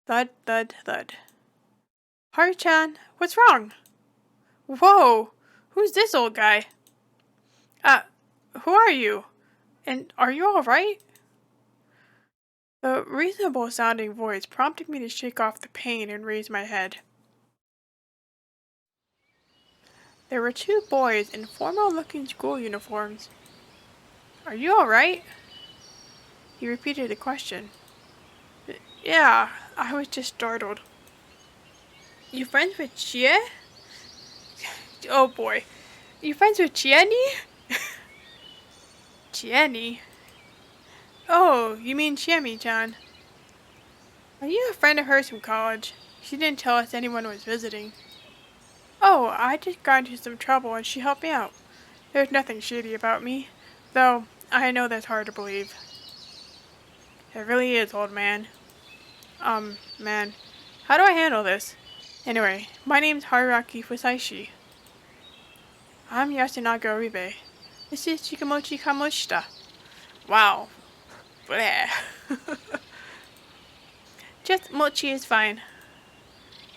Thud, thud, thud. Haru-chan, what's wrong? Whoa! Who's this old guy? Uh, who are you? And are you alright? The reasonable sounding voice prompted me to shake off the pain and raise my head. There were two boys in formal looking school uniforms. Are you alright? He repeated the question. Yeah, I was just startled. You friends with Chie? Oh boy. You friends with Chieni? Chieni? Oh, you mean Chiemi-chan. Are you a friend of hers from college? She didn't tell us anyone was visiting. Oh, I just got into some trouble and she helped me out. There's nothing shady about me, though I know that's hard to believe. It really is, old man. Man, how do I handle this? Anyway, my name's Haruaki Fusaishi. I'm Yasunaga Oribe. This is Chikamochi Kamoshita. Wow. Bleh. Just Mochi is fine.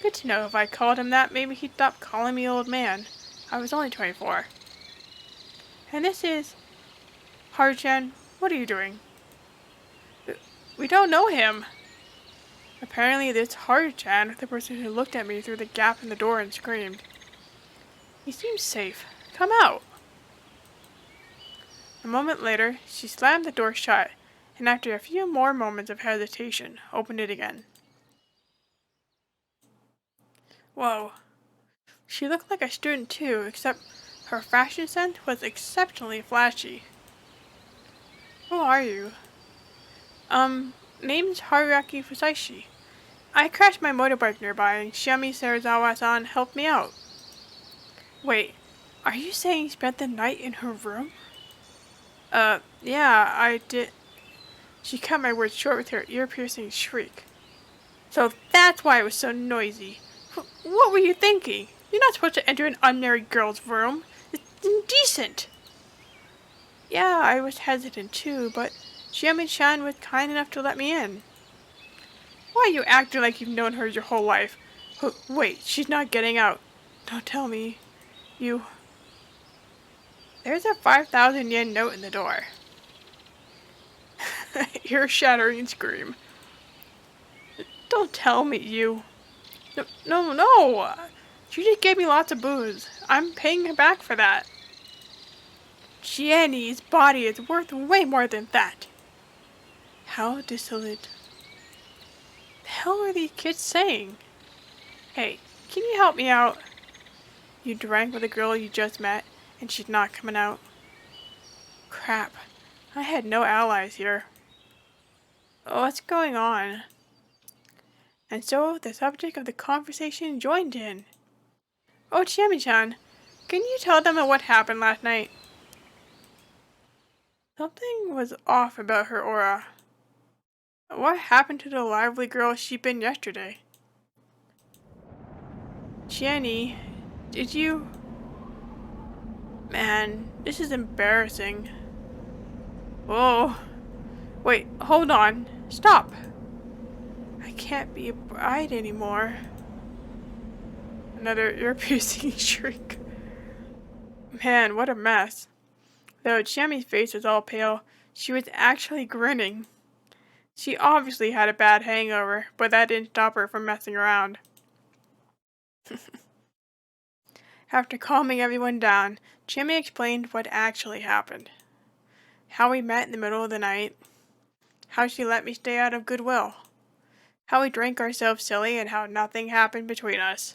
Good to know if I called him that, maybe he'd stop calling me old man. I was only 24. And this is... Haru-chan, what are you doing? We don't know him. Apparently this Haru-chan, the person who looked at me through the gap in the door and screamed. He seems safe. Come out. A moment later, she slammed the door shut, and after a few more moments of hesitation, opened it again. Whoa. She looked like a student too, except her fashion sense was exceptionally flashy. Who are you? Name's Haruaki Fusaishi. I crashed my motorbike nearby and Shiami Serizawa-san helped me out. Wait, are you saying you spent the night in her room? Yeah, I did. She cut my words short with her ear-piercing shriek. So that's why it was so noisy. What were you thinking? You're not supposed to enter an unmarried girl's room. It's indecent. Yeah, I was hesitant too, but Shiami-chan was kind enough to let me in. Why are you acting like you've known her your whole life? Wait, she's not getting out. Don't tell me. You... There's a 5,000 yen note in the door. Ear-shattering scream. Don't tell me you... No! She just gave me lots of booze. I'm paying her back for that. Jenny's body is worth way more than that. How dissolute. The hell are these kids saying? Hey, can you help me out? You drank with a girl you just met, and she's not coming out. Crap. I had no allies here. What's going on? And so the subject of the conversation joined in. Oh, Chiami-chan, can you tell them what happened last night? Something was off about her aura. What happened to the lively girl she'd been yesterday? Jenny, did you... Man, this is embarrassing. Whoa. Wait, hold on. Stop. I can't be a bride anymore. Another ear-piercing shriek. Man, what a mess. Though Chiami's face was all pale, she was actually grinning. She obviously had a bad hangover, but that didn't stop her from messing around. After calming everyone down, Chiami explained what actually happened. How we met in the middle of the night. How she let me stay out of goodwill. How we drank ourselves silly and how nothing happened between us.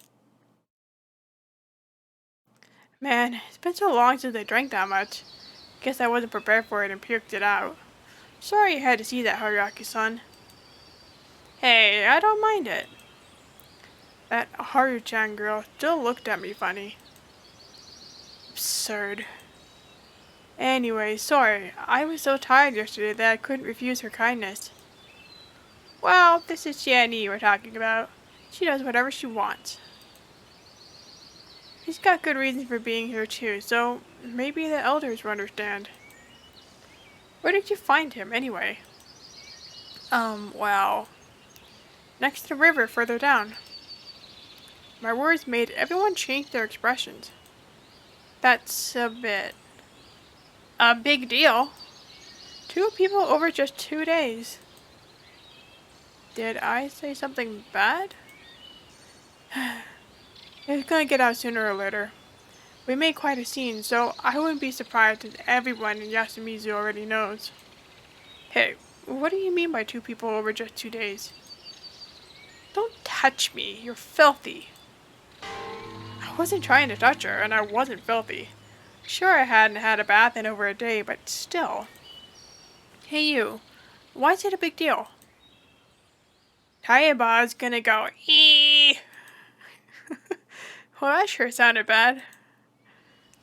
Man, it's been so long since I drank that much. Guess I wasn't prepared for it and puked it out. Sorry you had to see that, Haruaki-san. Hey, I don't mind it. That Haru-chan girl still looked at me funny. Absurd. Anyway, sorry. I was so tired yesterday that I couldn't refuse her kindness. Well, this is Jenny we're talking about. She does whatever she wants. He's got good reasons for being here too, so maybe the elders will understand. Where did you find him, anyway? Well... next to the river further down. My words made everyone change their expressions. That's a big deal. Two people over just 2 days. Did I say something bad? It's gonna get out sooner or later. We made quite a scene, so I wouldn't be surprised if everyone in Yasumizu already knows. Hey, what do you mean by two people over just 2 days? Don't touch me, you're filthy. I wasn't trying to touch her, and I wasn't filthy. Sure, I hadn't had a bath in over a day, but still. Hey you, why is it a big deal? Taiba's gonna go eee. Well, that sure sounded bad.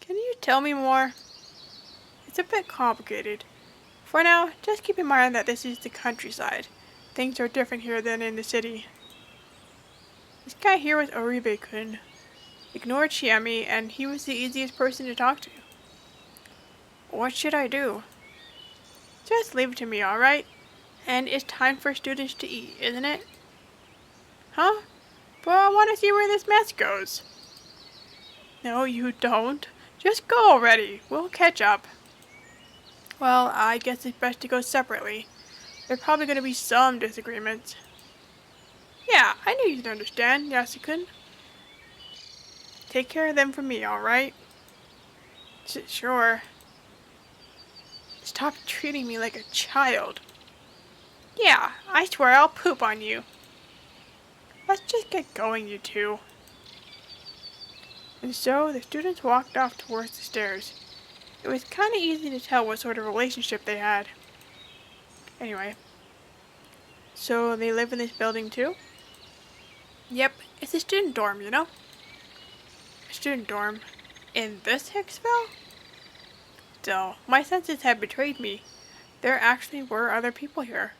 Can you tell me more? It's a bit complicated. For now, just keep in mind that this is the countryside. Things are different here than in the city. This guy here was Oribe-kun. Ignored Chiemi, and he was the easiest person to talk to. What should I do? Just leave it to me, alright? And it's time for students to eat, isn't it? Huh? But I want to see where this mess goes. No, you don't. Just go already. We'll catch up. Well, I guess it's best to go separately. There's probably going to be some disagreements. Yeah, I knew you'd understand, Yasukun. Take care of them for me, alright? Sure. Stop treating me like a child. Yeah, I swear I'll poop on you. Let's just get going, you two. And so the students walked off towards the stairs. It was kind of easy to tell what sort of relationship they had. Anyway, so they live in this building too? Yep, it's a student dorm, you know? A student dorm. In this Hicksville? Still, my senses had betrayed me. There actually were other people here.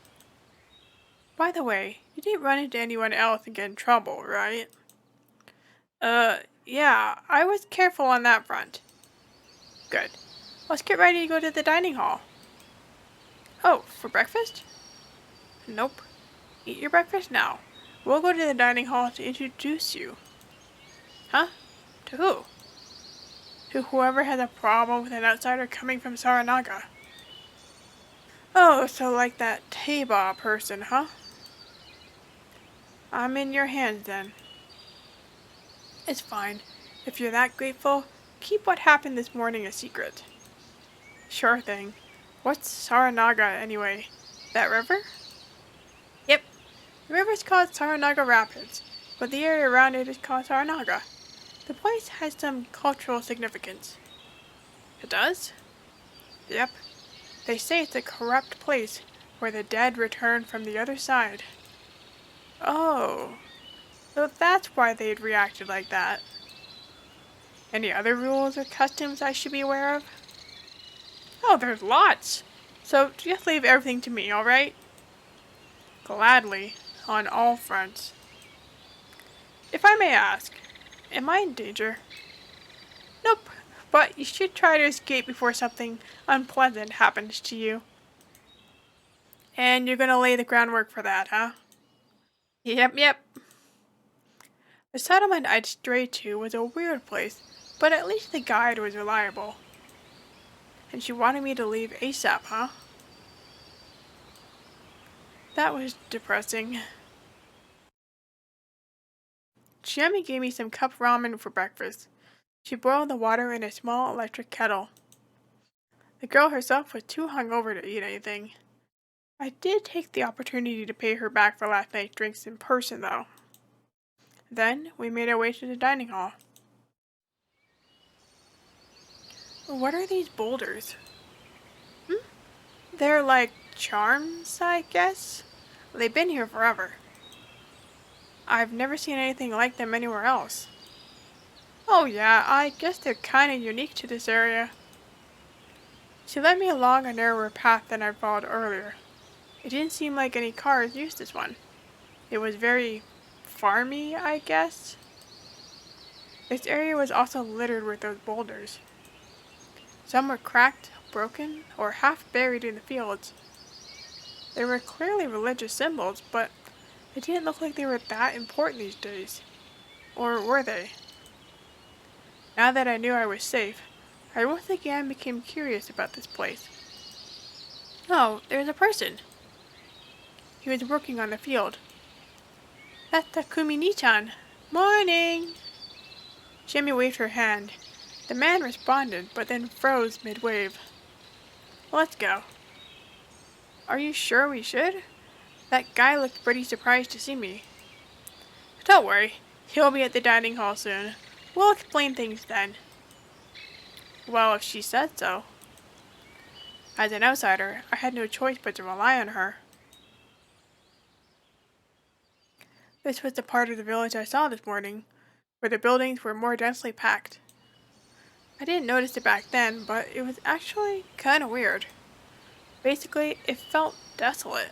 By the way, you didn't run into anyone else and get in trouble, right? Yeah, I was careful on that front. Good. Let's get ready to go to the dining hall. Oh, for breakfast? Nope. Eat your breakfast now. We'll go to the dining hall to introduce you. Huh? To who? To whoever has a problem with an outsider coming from Saranaga. Oh, so like that Taiba person, huh? I'm in your hands then. It's fine. If you're that grateful, keep what happened this morning a secret. Sure thing. What's Saranaga anyway? That river? Yep. The river's called Saranaga Rapids, but the area around it is called Saranaga. The place has some cultural significance. It does? Yep. They say it's a corrupt place where the dead return from the other side. Oh. So that's why they'd reacted like that. Any other rules or customs I should be aware of? Oh, there's lots. So just leave everything to me, alright? Gladly, on all fronts. If I may ask, am I in danger? Nope, but you should try to escape before something unpleasant happens to you. And you're gonna lay the groundwork for that, huh? Yep. The settlement I'd strayed to was a weird place, but at least the guide was reliable. And she wanted me to leave ASAP, huh? That was depressing. Chiemi gave me some cup ramen for breakfast. She boiled the water in a small electric kettle. The girl herself was too hungover to eat anything. I did take the opportunity to pay her back for last night's drinks in person, though. Then we made our way to the dining hall. What are these boulders? They're like charms, I guess? They've been here forever. I've never seen anything like them anywhere else. Oh yeah, I guess they're kinda unique to this area. She led me along a narrower path than I'd followed earlier. It didn't seem like any cars used this one. It was very farmy, I guess. This area was also littered with those boulders. Some were cracked, broken, or half buried in the fields. They were clearly religious symbols, but They didn't look like they were that important these days. Or were they? Now that I knew I was safe, I once again became curious about this place. Oh, there's a person. He was working on the field. That's Takumi-ni-chan. Morning! Shami waved her hand. The man responded, but then froze mid-wave. Let's go. Are you sure we should? That guy looked pretty surprised to see me. Don't worry, he'll be at the dining hall soon. We'll explain things then. Well, if she said so. As an outsider, I had no choice but to rely on her. This was the part of the village I saw this morning, where the buildings were more densely packed. I didn't notice it back then, but it was actually kinda weird. Basically, it felt desolate.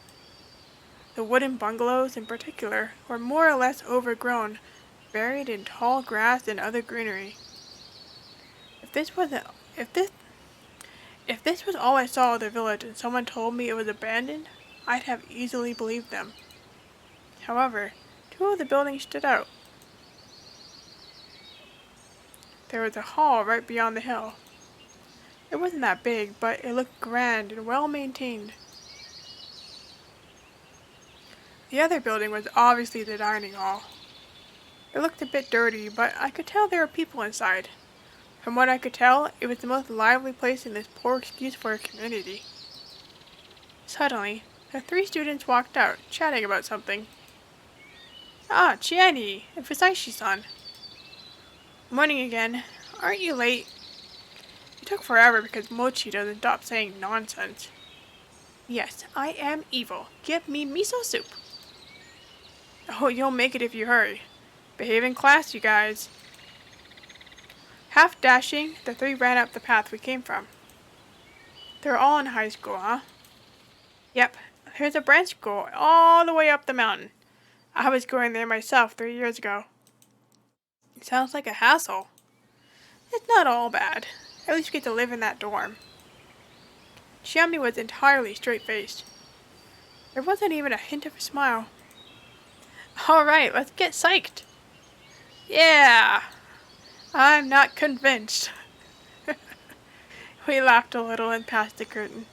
The wooden bungalows, in particular, were more or less overgrown, buried in tall grass and other greenery. If this was all I saw of the village and someone told me it was abandoned, I'd have easily believed them. However, two of the buildings stood out. There was a hall right beyond the hill. It wasn't that big, but it looked grand and well maintained. The other building was obviously the dining hall. It looked a bit dirty, but I could tell there were people inside. From what I could tell, it was the most lively place in this poor excuse for a community. Suddenly, the three students walked out, chatting about something. Ah, Chiani, and Fusashi-san. Morning again. Aren't you late? It took forever because Mochi doesn't stop saying nonsense. Yes, I am evil. Give me miso soup. Oh, you'll make it if you hurry. Behave in class, you guys. Half dashing, the three ran up the path we came from. They're all in high school, huh? Yep, there's a branch school all the way up the mountain. I was going there myself 3 years ago. It sounds like a hassle. It's not all bad. At least we get to live in that dorm. Chiami was entirely straight-faced. There wasn't even a hint of a smile. Alright, let's get psyched. Yeah! I'm not convinced. We laughed a little and passed the curtain.